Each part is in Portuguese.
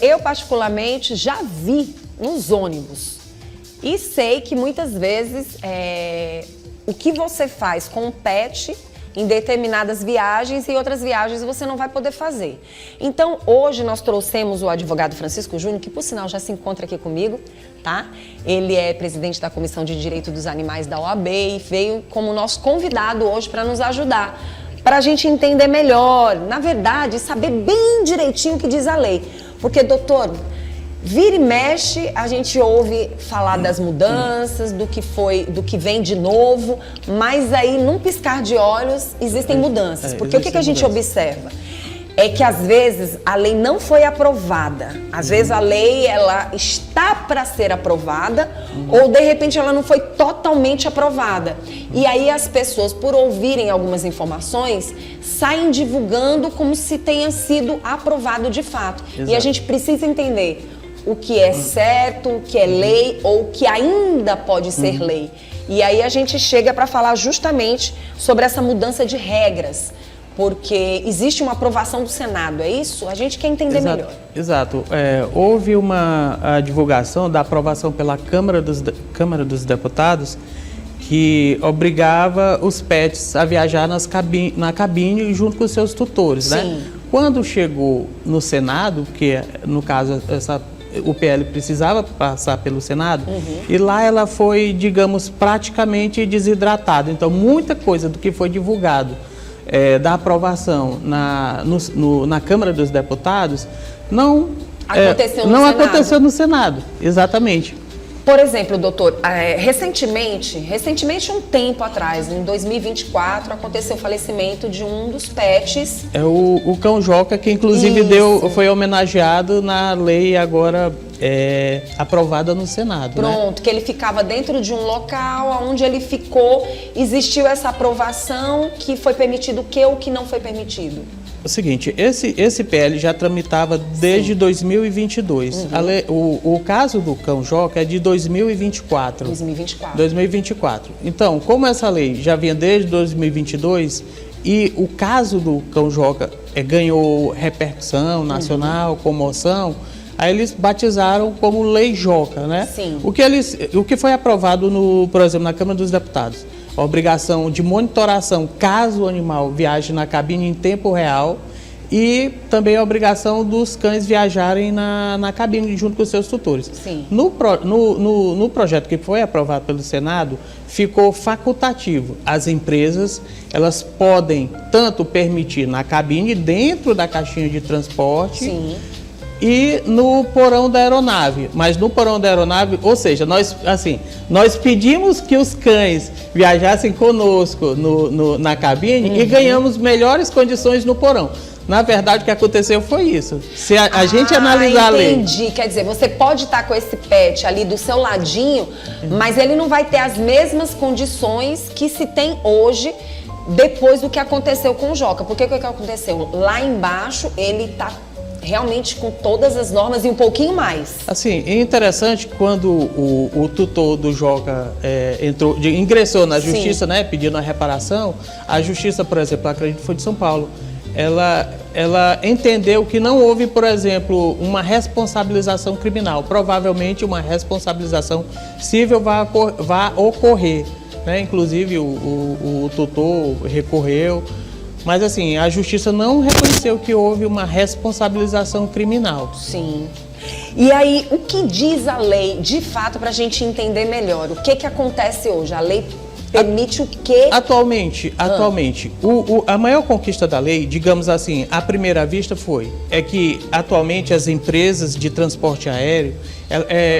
eu particularmente já vi nos ônibus e sei que muitas vezes o que você faz com o pet em determinadas viagens e outras viagens você não vai poder fazer. Então, hoje nós trouxemos o advogado Francisco Júnior, que por sinal já se encontra aqui comigo, tá? Ele é presidente da Comissão de Direito dos Animais da OAB e veio como nosso convidado hoje para nos ajudar, para a gente entender melhor, na verdade, saber bem direitinho o que diz a lei. Porque, doutor, vira e mexe, a gente ouve falar das mudanças, do que vem de novo, mas aí, num piscar de olhos, existem mudanças. Porque o que a gente observa? É que, às vezes, a lei não foi aprovada. Às vezes, a lei ela está para ser aprovada ou, de repente, ela não foi totalmente aprovada. E aí, as pessoas, por ouvirem algumas informações, saem divulgando como se tenha sido aprovado de fato. Exato. E a gente precisa entender o que é certo, o que é lei ou o que ainda pode ser lei. E aí a gente chega para falar justamente sobre essa mudança de regras, porque existe uma aprovação do Senado, é isso? A gente quer entender melhor. Exato. Houve uma divulgação da aprovação pela Câmara dos Deputados que obrigava os pets a viajar na cabine junto com os seus tutores, né? Quando chegou no Senado, que no caso o PL precisava passar pelo Senado, e lá ela foi, digamos, praticamente desidratada. Então, muita coisa do que foi divulgado da aprovação na Câmara dos Deputados não aconteceu no Senado. Exatamente. Por exemplo, doutor, recentemente, um tempo atrás, em 2024, aconteceu o falecimento de um dos pets. É o cão Joca, que inclusive foi homenageado na lei agora aprovada no Senado. Pronto, né? Que ele ficava dentro de um local onde ele ficou, existiu essa aprovação, que foi permitido o que ou o que não foi permitido? O seguinte, esse PL já tramitava desde 2022. O caso do cão Joca é de 2024. 2024. Então, como essa lei já vinha desde 2022 e o caso do cão Joca ganhou repercussão nacional, comoção, aí eles batizaram como Lei Joca, né? Sim. O que foi aprovado, por exemplo, na Câmara dos Deputados? A obrigação de monitoração caso o animal viaje na cabine em tempo real e também a obrigação dos cães viajarem na cabine junto com os seus tutores. Sim. No projeto que foi aprovado pelo Senado, ficou facultativo. As empresas, elas podem tanto permitir na cabine, dentro da caixinha de transporte, sim, e no porão da aeronave. Mas no porão da aeronave, ou seja, nós pedimos que os cães viajassem conosco na cabine e ganhamos melhores condições no porão. Na verdade, o que aconteceu foi isso. Se a gente analisar a lei... Entendi. Quer dizer, você pode estar com esse pet ali do seu ladinho, mas ele não vai ter as mesmas condições que se tem hoje, depois do que aconteceu com o Joca. Porque o que aconteceu? Lá embaixo, ele está realmente com todas as normas e um pouquinho mais. Assim, é interessante quando o tutor do Joca ingressou na justiça, né, pedindo a reparação. A justiça, por exemplo, acredito que foi de São Paulo, ela entendeu que não houve, por exemplo, uma responsabilização criminal. Provavelmente uma responsabilização civil vai ocorrer, né? Inclusive o tutor recorreu. Mas, assim, a justiça não reconheceu que houve uma responsabilização criminal. Sim. E aí, o que diz a lei, de fato, para a gente entender melhor? O que acontece hoje? A lei permite o quê? Atualmente, a maior conquista da lei, digamos assim, à primeira vista é que, atualmente, as empresas de transporte aéreo,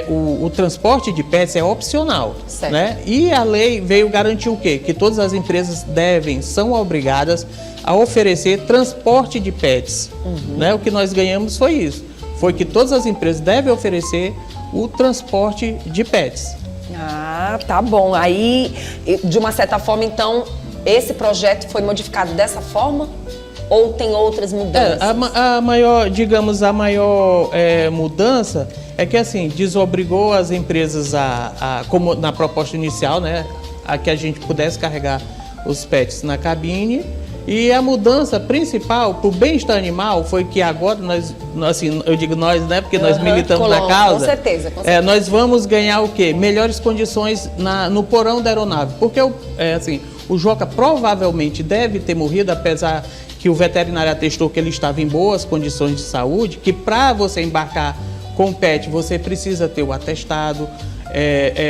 o transporte de pets é opcional, né? E a lei veio garantir o quê? Que todas as empresas são obrigadas a oferecer transporte de pets, né? O que nós ganhamos foi isso, foi que todas as empresas devem oferecer o transporte de pets. Ah, tá bom. Aí, de uma certa forma, então, esse projeto foi modificado dessa forma? Ou tem outras mudanças? A maior mudança é que, assim, desobrigou as empresas como na proposta inicial, né, a que a gente pudesse carregar os pets na cabine E a mudança principal para o bem-estar animal foi que agora assim, eu digo nós, né, porque nós militamos na causa. Com certeza, com certeza. Nós vamos ganhar o quê? Melhores condições no porão da aeronave. Porque assim, o Joca provavelmente deve ter morrido, apesar que o veterinário atestou que ele estava em boas condições de saúde, que para você embarcar com o pet, você precisa ter o atestado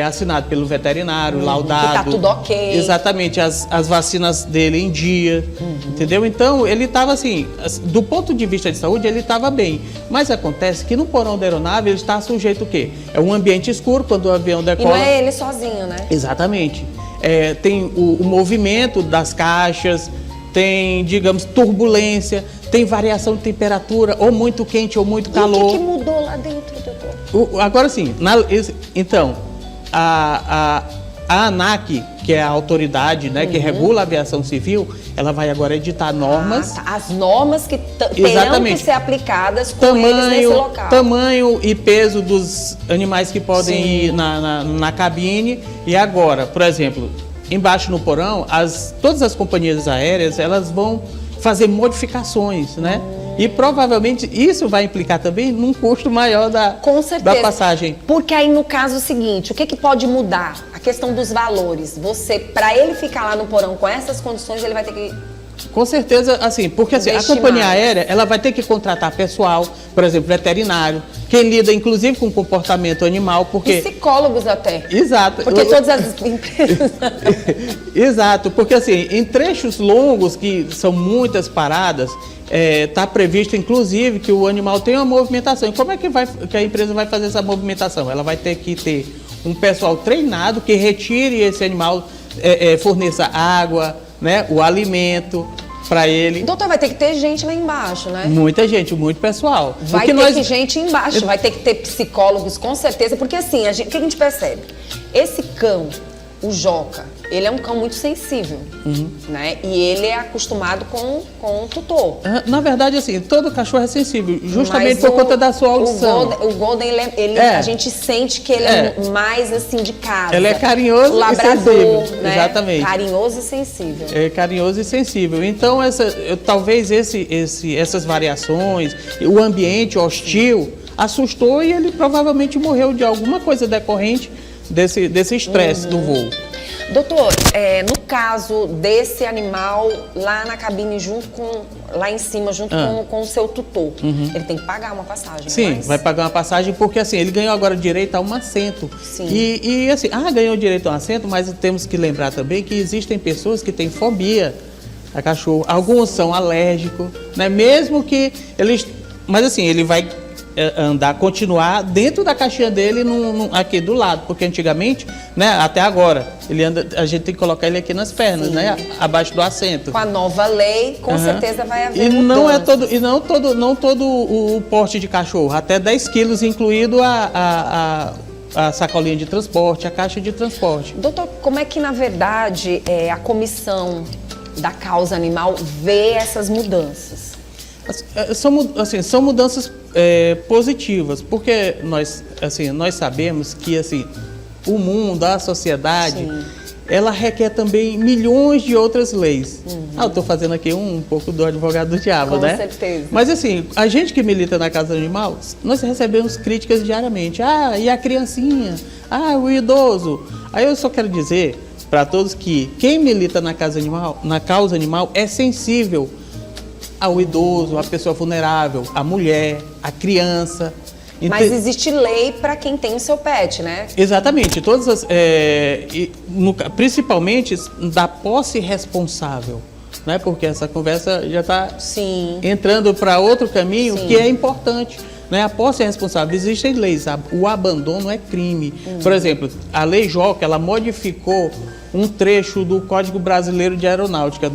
assinado pelo veterinário, laudado. Que tá tudo ok. Exatamente, as vacinas dele em dia, entendeu? Então, ele estava assim, do ponto de vista de saúde, ele estava bem. Mas acontece que no porão da aeronave, ele está sujeito o quê? É um ambiente escuro quando o avião decola. E não é ele sozinho, né? Exatamente. Tem o movimento das caixas, tem, digamos, turbulência, tem variação de temperatura, ou muito quente ou muito calor. E o que mudou lá dentro, doutor? Agora sim, então, a ANAC, que é a autoridade, né, que regula a aviação civil, ela vai agora editar normas. Tá. As normas que terão que ser aplicadas com eles nesse local. Tamanho e peso dos animais que podem ir na cabine. E agora, por exemplo, embaixo no porão, todas as companhias aéreas, elas vão fazer modificações, né? E provavelmente isso vai implicar também num custo maior da passagem. Porque aí no caso é o seguinte, o que pode mudar? A questão dos valores. Para ele ficar lá no porão com essas condições, ele vai ter que... Com certeza, assim, porque assim, a companhia aérea, ela vai ter que contratar pessoal, por exemplo, veterinário, quem lida inclusive com comportamento animal, porque... Psicólogos até. Exato. Porque todas as empresas... Exato, porque assim, em trechos longos, que são muitas paradas, está previsto inclusive que o animal tenha uma movimentação. E como é que a empresa vai fazer essa movimentação? Ela vai ter que ter um pessoal treinado que retire esse animal, forneça água, né, o alimento para ele. Doutor, vai ter que ter gente lá embaixo, né? Muita gente, muito pessoal. Vai ter que gente embaixo, vai ter que ter psicólogos, com certeza, porque assim, o que a gente percebe? Esse cão, o Joca, ele é um cão muito sensível, né? E ele é acostumado com o tutor. Na verdade, assim, todo cachorro é sensível, justamente por conta da sua audição. O Golden, a gente sente que ele é mais, assim, de casa. Ele é carinhoso e sensível. Né? Exatamente. Carinhoso e sensível. É carinhoso e sensível. Então, talvez essas variações, o ambiente hostil, assustou e ele provavelmente morreu de alguma coisa decorrente desse estresse do voo. Doutor, no caso desse animal lá na cabine, lá em cima, junto com o seu tutor, ele tem que pagar uma passagem? Sim, vai pagar uma passagem porque assim, ele ganhou agora direito a um assento. Sim. E assim, ganhou direito a um assento, mas temos que lembrar também que existem pessoas que têm fobia a cachorro. Alguns são alérgicos, né? Mesmo que eles... Mas assim, ele vai continuar dentro da caixinha dele aqui do lado, porque antigamente, né, até agora, a gente tem que colocar ele aqui nas pernas, né, abaixo do assento. Com a nova lei, com certeza vai haver não todo o porte de cachorro, até 10 quilos, incluído a sacolinha de transporte, a caixa de transporte. Doutor, como é que na verdade a comissão da causa animal vê essas mudanças? São mudanças positivas, porque nós sabemos que assim, o mundo, a sociedade, ela requer também milhões de outras leis. Eu estou fazendo aqui um pouco do advogado do diabo, né? Com certeza. Mas assim, a gente que milita na causa animal, nós recebemos críticas diariamente. E a criancinha? O idoso? Aí eu só quero dizer para todos que quem milita na causa animal é sensível ao idoso, à pessoa vulnerável, à mulher, à criança. Mas existe lei para quem tem o seu pet, né? Exatamente. Principalmente da posse responsável, né? Porque essa conversa já está entrando para outro caminho que é importante. Né? A posse responsável. Existem leis. O abandono é crime. Por exemplo, a Lei Joca, ela modificou um trecho do Código Brasileiro de Aeronáutica,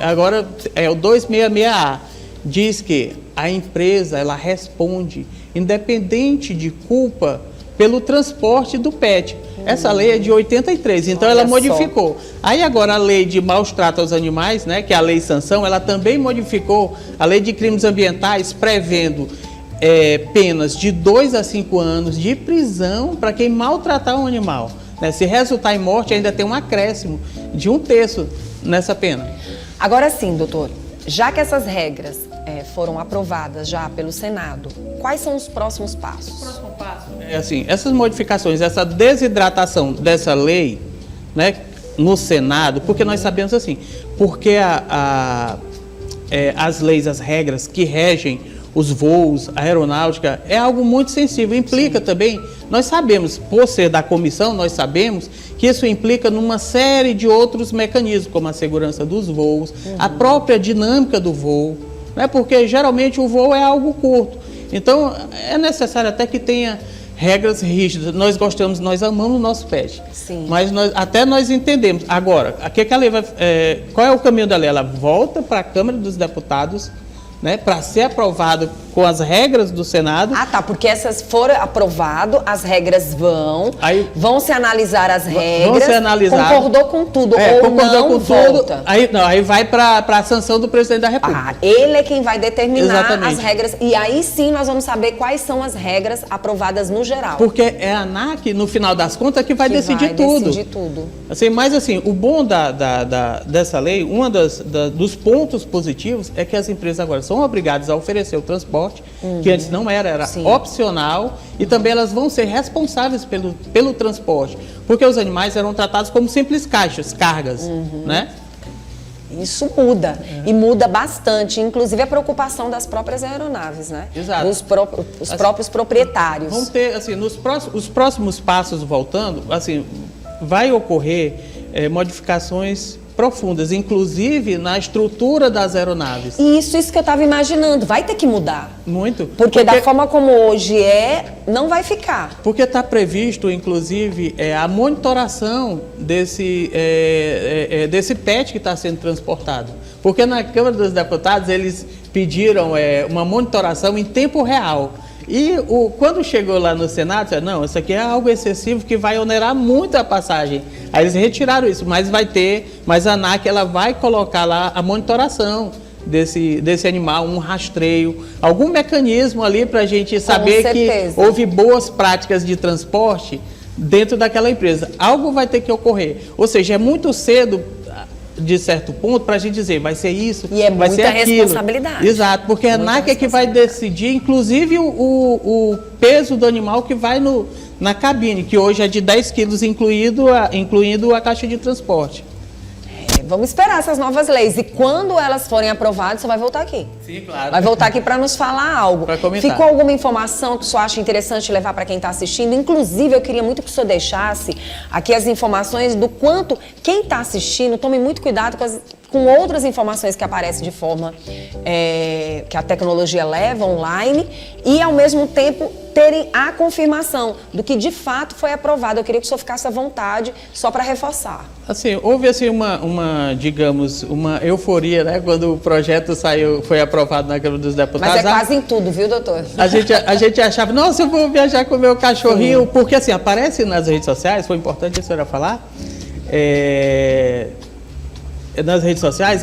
agora é o 266A, diz que a empresa ela responde, independente de culpa, pelo transporte do pet. Essa lei é de 83, então ela modificou. Aí agora a lei de maus tratos aos animais, né, que é a lei sanção, ela também modificou a lei de crimes ambientais, prevendo penas de 2 a 5 anos de prisão para quem maltratar um animal. Se resultar em morte, ainda tem um acréscimo de 1/3 nessa pena. Agora sim, doutor, já que essas regras foram aprovadas já pelo Senado, quais são os próximos passos? O próximo passo é assim, essas modificações, essa desidratação dessa lei, né, no Senado, porque nós sabemos assim, porque as leis, as regras que regem os voos, a aeronáutica, é algo muito sensível, implica também, nós sabemos, por ser da comissão, nós sabemos que isso implica numa série de outros mecanismos, como a segurança dos voos, a própria dinâmica do voo, né? Porque geralmente o voo é algo curto, então é necessário até que tenha regras rígidas. Nós gostamos, nós amamos o nosso pet, Sim. mas até nós entendemos. Agora, que a lei qual é o caminho da lei? Ela volta para a Câmara dos Deputados, né, para ser aprovado com as regras do Senado. Ah, tá, porque essas foram aprovadas, as regras vão se analisar as regras, vão ser analisadas, concordou com tudo, ou concordou não com volta. Tudo, aí vai para a sanção do presidente da República. Ah, ele é quem vai determinar Exatamente. as regras, e aí sim nós vamos saber quais são as regras aprovadas no geral. Porque é a ANAC, no final das contas, que vai decidir tudo. Decidir tudo. Assim, mas assim, o bom dessa lei, dos pontos positivos é que as empresas agora são obrigadas a oferecer o transporte, que antes não era Sim. opcional, e também elas vão ser responsáveis pelo transporte, porque os animais eram tratados como simples caixas, cargas, né? Isso muda, e muda bastante, inclusive a preocupação das próprias aeronaves, né? Exato. Os próprios proprietários. Vão ter, assim, os próximos passos voltando, assim, vai ocorrer modificações profundas, inclusive na estrutura das aeronaves. Isso que eu estava imaginando, vai ter que mudar. Muito. Porque da forma como hoje não vai ficar. Porque está previsto, inclusive, a monitoração desse PET que está sendo transportado. Porque na Câmara dos Deputados eles pediram uma monitoração em tempo real. E quando chegou lá no Senado, disseram, não, isso aqui é algo excessivo que vai onerar muito a passagem. Aí eles retiraram isso, mas a ANAC ela vai colocar lá a monitoração desse animal, um rastreio, algum mecanismo ali para a gente saber que houve boas práticas de transporte dentro daquela empresa. Algo vai ter que ocorrer. Ou seja, é muito cedo, de certo ponto, para a gente dizer, vai ser isso, e vai ser aquilo. Responsabilidade. Exato, porque a ANAC é que vai decidir, inclusive, o peso do animal que vai na cabine, que hoje é de 10 quilos, incluindo a caixa de transporte. Vamos esperar essas novas leis. E quando elas forem aprovadas, você vai voltar aqui. Sim, claro. Vai voltar aqui para nos falar algo. Para comentar. Ficou alguma informação que o senhor acha interessante levar para quem está assistindo? Inclusive, eu queria muito que o senhor deixasse aqui as informações do quanto quem está assistindo, tome muito cuidado com outras informações que aparecem de forma que a tecnologia leva online e, ao mesmo tempo, terem a confirmação do que de fato foi aprovado. Eu queria que o senhor ficasse à vontade, só para reforçar. Assim, houve assim digamos, uma euforia, né, quando o projeto foi aprovado na Câmara dos Deputados. Mas é quase em tudo, viu, doutor? A gente achava, nossa, eu vou viajar com o meu cachorrinho, sim, porque assim, aparece nas redes sociais, foi importante a senhora falar, nas redes sociais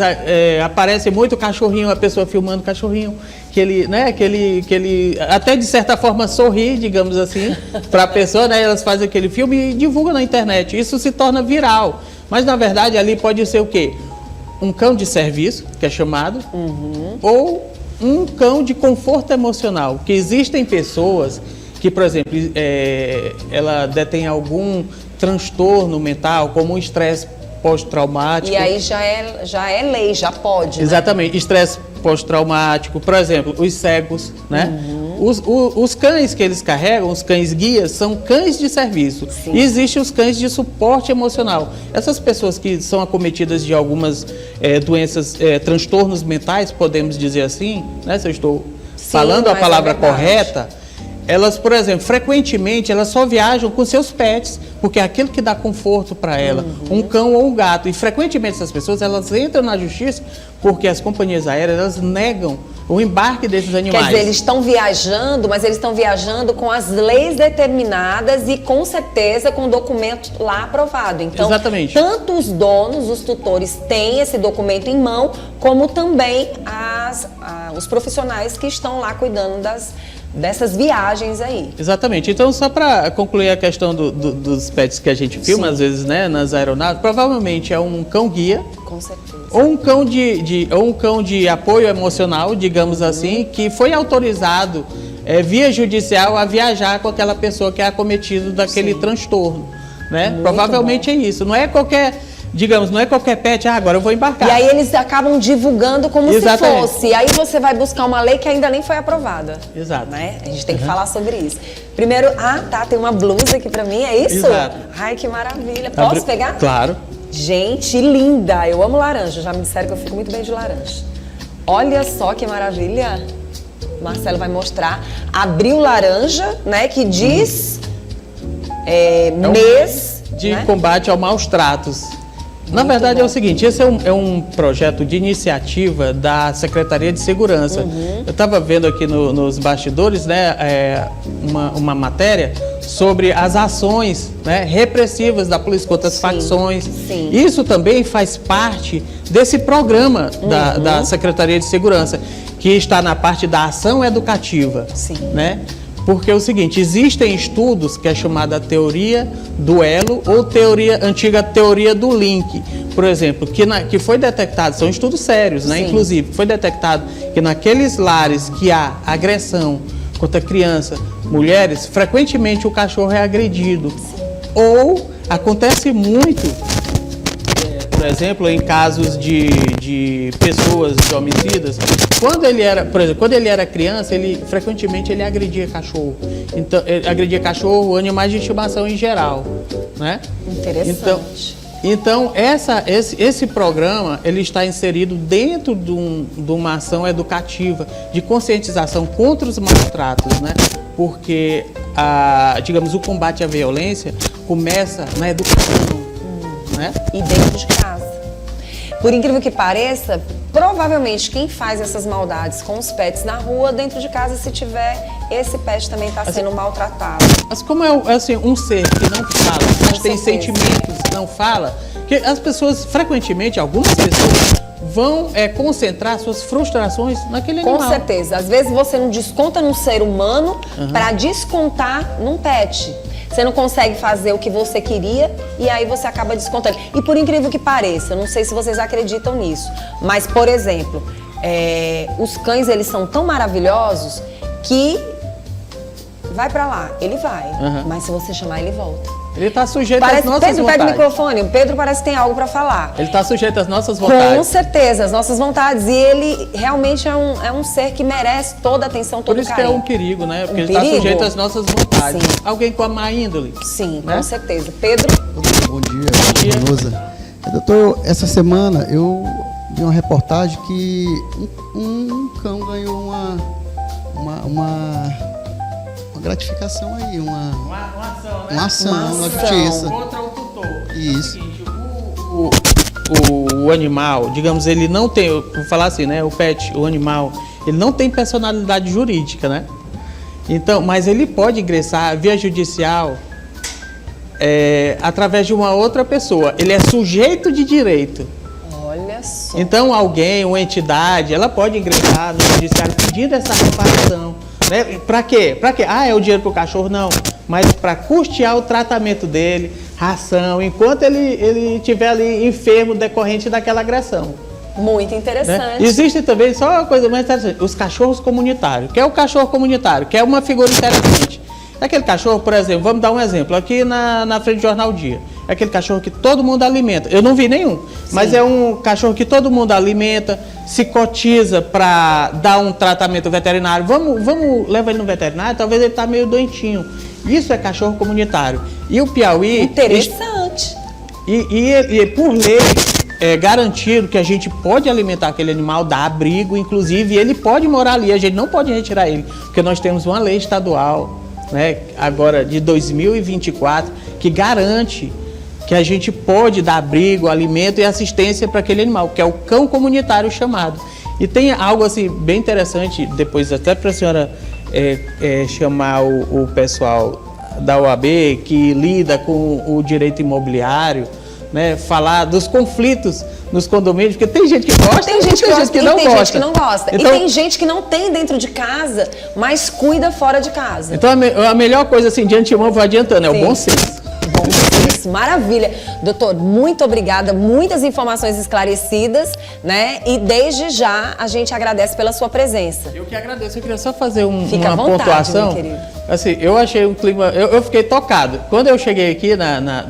aparece muito cachorrinho, a pessoa filmando o cachorrinho, que ele até de certa forma sorri, digamos assim, para a pessoa, né? Elas fazem aquele filme e divulgam na internet. Isso se torna viral. Mas na verdade ali pode ser o quê? Um cão de serviço, que é chamado, ou um cão de conforto emocional. Que existem pessoas que, por exemplo, ela detém algum transtorno mental, como um estresse pós-traumático. E aí já é lei, já pode, né? Exatamente, estresse pós-traumático, por exemplo, os cegos, né? Os cães que eles carregam, os cães guias, são cães de serviço. Sim. E existem os cães de suporte emocional. Essas pessoas que são acometidas de algumas doenças, transtornos mentais, podemos dizer assim, né? Se eu estou falando a palavra correta, elas, por exemplo, frequentemente elas só viajam com seus pets, porque é aquilo que dá conforto para ela, um cão ou um gato. E frequentemente essas pessoas elas entram na justiça porque as companhias aéreas elas negam o embarque desses animais. Quer dizer, eles estão viajando, mas eles estão viajando com as leis determinadas e com certeza com o documento lá aprovado. Então, exatamente, tanto os donos, os tutores têm esse documento em mão, como também os profissionais que estão lá cuidando dessas viagens aí. Exatamente. Então, só para concluir a questão dos pets que a gente filma, às vezes, né, nas aeronaves, provavelmente é um cão-guia. Com certeza. Ou um cão de apoio emocional, digamos assim, que foi autorizado via judicial a viajar com aquela pessoa que é acometida daquele transtorno, né? Muito Provavelmente bom. é isso. Não é qualquer, digamos, não é qualquer pet, agora eu vou embarcar. E aí eles acabam divulgando como Exatamente. se fosse. E aí você vai buscar uma lei que ainda nem foi aprovada. Exato. Né? A gente tem que falar sobre isso. Primeiro, tem uma blusa aqui pra mim, é isso? Exato. Ai, que maravilha. Posso pegar? Claro. Gente, linda! Eu amo laranja, já me disseram que eu fico muito bem de laranja. Olha só que maravilha! Marcelo vai mostrar. Abril laranja, né? Que diz mês De né? combate ao maus tratos. Na verdade é o seguinte, esse é um projeto de iniciativa da Secretaria de Segurança. Eu estava vendo aqui nos bastidores, né, uma matéria sobre as ações, né, repressivas da polícia contra as facções. Sim. Isso também faz parte desse programa da Secretaria de Segurança, que está na parte da ação educativa. Sim. Né? Porque é o seguinte, existem estudos que é chamada teoria do elo ou antiga teoria do link, por exemplo, que foi detectado, são estudos sérios, né? Sim. Inclusive, foi detectado que naqueles lares que há agressão contra criança, mulheres, frequentemente o cachorro é agredido. Ou acontece muito, por exemplo, em casos de pessoas, de homicidas, quando ele era, por exemplo, quando ele era criança, frequentemente ele agredia cachorro. Então, ele agredia cachorro, animais de estimação em geral, né? Interessante. Então esse programa ele está inserido dentro de uma ação educativa de conscientização contra os maus tratos, né? Porque digamos, o combate à violência começa na educação, né? E dentro de casa. Por incrível que pareça, provavelmente quem faz essas maldades com os pets na rua, dentro de casa, se tiver, esse pet também está sendo maltratado. Mas como é assim, um ser que não fala, mas tem certeza. sentimentos, não fala, que as pessoas, frequentemente, algumas pessoas vão concentrar suas frustrações naquele animal. Com certeza. Às vezes você não desconta num ser humano para descontar num pet. Você não consegue fazer o que você queria e aí você acaba descontando. E por incrível que pareça, eu não sei se vocês acreditam nisso, mas, por exemplo, os cães, eles são tão maravilhosos que vai pra lá, ele vai. Mas se você chamar, ele volta. Ele está sujeito às nossas Pedro, vontades. pega o microfone. O Pedro parece que tem algo para falar. Ele está sujeito às nossas vontades. Com certeza, às nossas vontades. E ele realmente é um ser que merece toda a atenção, todo o carinho. Por isso que é um perigo, né? Porque Um ele está perigo? sujeito às nossas vontades. Sim. Alguém com a má índole. Sim, né? com certeza. Pedro? Bom dia, Rosa. Doutor, essa semana eu vi uma reportagem que um cão ganhou uma gratificação aí, uma ação, né? uma ação Uma na ação. justiça. Contra o tutor. Isso. É o seguinte, o animal, digamos, ele não tem, vou falar assim, né? O pet, o animal, ele não tem personalidade jurídica, né? Então, mas ele pode ingressar via judicial através de uma outra pessoa. Ele é sujeito de direito. Olha só. Então, alguém, uma entidade, ela pode ingressar no judiciário pedindo essa reparação. Né? Para quê? Para quê? É o dinheiro para o cachorro? Não. Mas para custear o tratamento dele, ração, enquanto ele estiver ali enfermo decorrente daquela agressão. Muito interessante. Né? Existe também, só uma coisa mais interessante, os cachorros comunitários. O que é o cachorro comunitário? Que é uma figura interessante. Aquele cachorro, por exemplo, vamos dar um exemplo, aqui na frente do Jornal Dia. É aquele cachorro que todo mundo alimenta. Eu não vi nenhum, mas é um cachorro que todo mundo alimenta, se cotiza para dar um tratamento veterinário. Vamos levar ele no veterinário, talvez ele está meio doentinho. Isso é cachorro comunitário. E o Piauí... Interessante. E por lei é garantido que a gente pode alimentar aquele animal, dar abrigo, inclusive, e ele pode morar ali, a gente não pode retirar ele, porque nós temos uma lei estadual, né, agora de 2024, que garante que a gente pode dar abrigo, alimento e assistência para aquele animal, que é o cão comunitário chamado. E tem algo assim bem interessante, depois até para a senhora chamar o pessoal da OAB que lida com o direito imobiliário, né, falar dos conflitos nos condomínios, porque tem gente que gosta, Tem gente que gosta que e não tem gosta. gente que não gosta. Então, e tem gente que não tem dentro de casa, mas cuida fora de casa. então a melhor coisa, assim, de antemão, vou adiantando, é o Sim. bom senso. Bom, isso, maravilha. Doutor, muito obrigada, muitas informações esclarecidas, né? E desde já a gente agradece pela sua presença. Eu que agradeço, eu queria só fazer Fica à uma vontade, pontuação. meu querido. Assim, eu achei um clima, eu fiquei tocado. Quando eu cheguei aqui,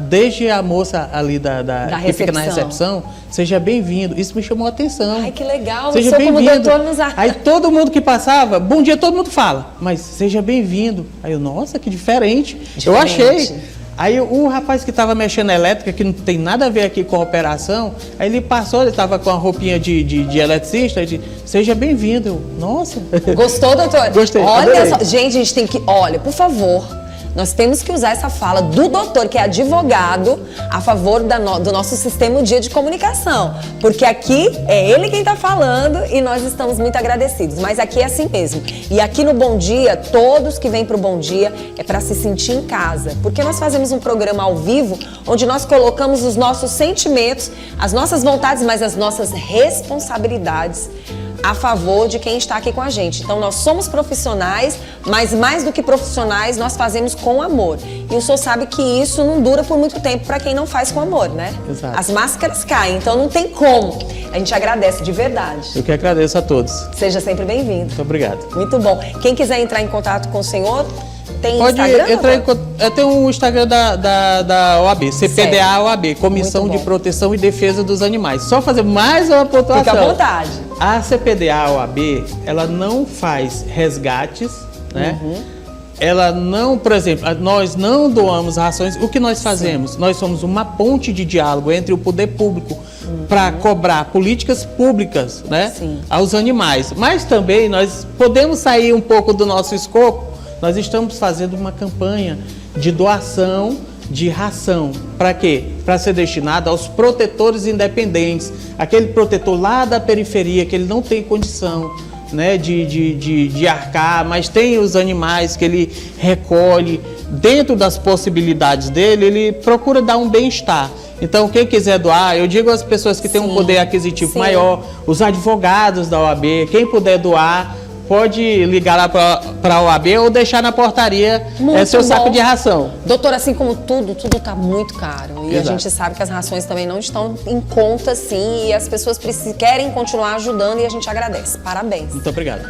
desde a moça ali que fica na recepção, seja bem-vindo, isso me chamou a atenção. Ai, que legal, Seja o senhor como bem-vindo. doutor nos ar... Aí todo mundo que passava, bom dia, todo mundo fala, mas seja bem-vindo. Aí eu, nossa, que diferente. Eu achei. Aí o rapaz que estava mexendo na elétrica, que não tem nada a ver aqui com a operação, aí ele passou, ele estava com a roupinha de eletricista, ele disse, seja bem-vindo. Eu, nossa. Gostou, doutor? Gostei, Olha adorei. só, gente, a gente tem que... Olha, por favor, nós temos que usar essa fala do doutor, que é advogado, a favor do nosso sistema o dia de comunicação. Porque aqui é ele quem está falando e nós estamos muito agradecidos. Mas aqui é assim mesmo. E aqui no Bom Dia, todos que vêm para o Bom Dia é para se sentir em casa. Porque nós fazemos um programa ao vivo, onde nós colocamos os nossos sentimentos, as nossas vontades, mas as nossas responsabilidades a favor de quem está aqui com a gente. Então, nós somos profissionais, mas mais do que profissionais, nós fazemos com amor. E o senhor sabe que isso não dura por muito tempo para quem não faz com amor, né? Exato. As máscaras caem, então não tem como. A gente agradece de verdade. Eu que agradeço a todos. Seja sempre bem-vindo. Muito obrigado. Muito bom. Quem quiser entrar em contato com o senhor, tem Pode Instagram? entrar em doutor? contato. Eu tenho o Instagram da OAB, CPDA OAB, Comissão Muito de bom. Proteção e Defesa dos Animais. Só fazer mais uma pontuação. Fica à vontade. A CPDA OAB, ela não faz resgates, né? Ela não, por exemplo, nós não doamos rações. O que nós fazemos? Nós somos uma ponte de diálogo entre o poder público para cobrar políticas públicas, né, Sim. aos animais. Mas também nós podemos sair um pouco do nosso escopo. Nós estamos fazendo uma campanha de doação de ração. Para quê? Para ser destinada aos protetores independentes. Aquele protetor lá da periferia, que ele não tem condição, né, de arcar, mas tem os animais que ele recolhe. Dentro das possibilidades dele, ele procura dar um bem-estar. Então, quem quiser doar, eu digo às pessoas que têm um poder aquisitivo maior, os advogados da OAB, quem puder doar, pode ligar lá para a OAB ou deixar na portaria seu bom. saco de ração. Doutor, assim como tudo está muito caro. E Exato. a gente sabe que as rações também não estão em conta, sim. E as pessoas querem continuar ajudando e a gente agradece. Parabéns. Muito obrigado.